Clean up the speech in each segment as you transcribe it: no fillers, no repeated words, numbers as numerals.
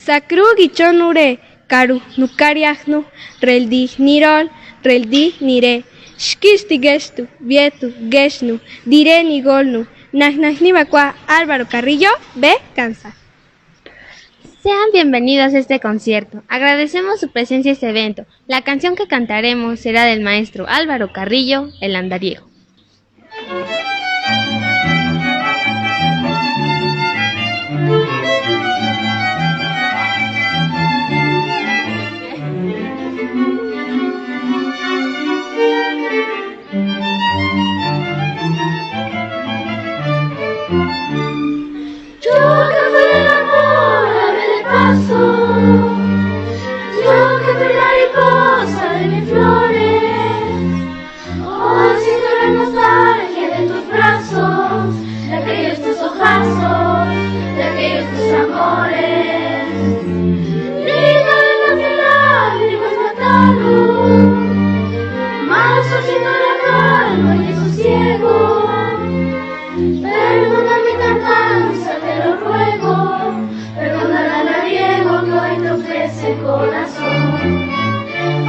Sacru gichonure, karu nukariagnu, reldi nirol, reldi nire, shkishti gestu, vietu, geshnu, dire nigolnu, nahnahnimakua Álvaro Carrillo, B. Cansa. Sean bienvenidos a este concierto. Agradecemos su presencia en este evento. La canción que cantaremos será del maestro Álvaro Carrillo, El Andariego. Yo que fui mariposa de mis flores, hoy siento la nostalgia de tus brazos, de aquellos tus ojazos, de aquellos tus amores. Niño de las lágrimas mataron, más siento la calma y el sosiego. Perdona mi tardanza, te lo ruego. Perdona al andariego que hoy te ofrece el corazón.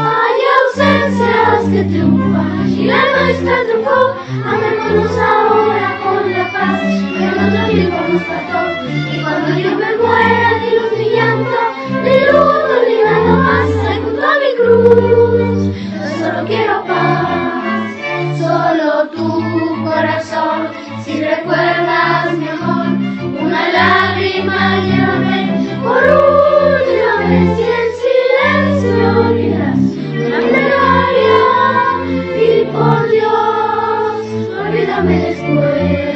Hay ausencias que triunfan y la nuestra triunfó. Amémonos ahora con la paz que en otro tiempo nos faltó. Y cuando yo me muera ni luz ni llanto, ni luto ni nada más, ahí junto a mi cruz, yo solo quiero paz, solo tu corazón. Si recuerdas mi amor, una lágrima llévame por última vez y en silencio olvidas una plegaria y por Dios, olvídame después.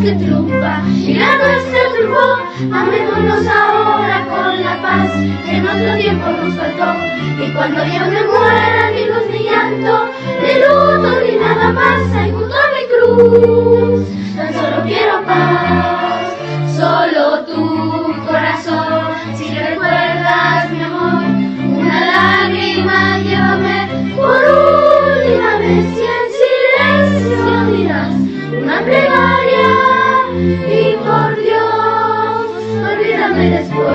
Que triunfa y la nuestra triunfó. Amémonos ahora con la paz que en otro tiempo nos faltó. Y cuando yo me muera, ni luz ni llanto, ni luto ni nada más, ahí junto a mi cruz, tan solo quiero paz, solo tu corazón. Si recuerdas mi amor, una lágrima llévame por última vez y en silencio dirás una plegaria y por Dios, olvídame después.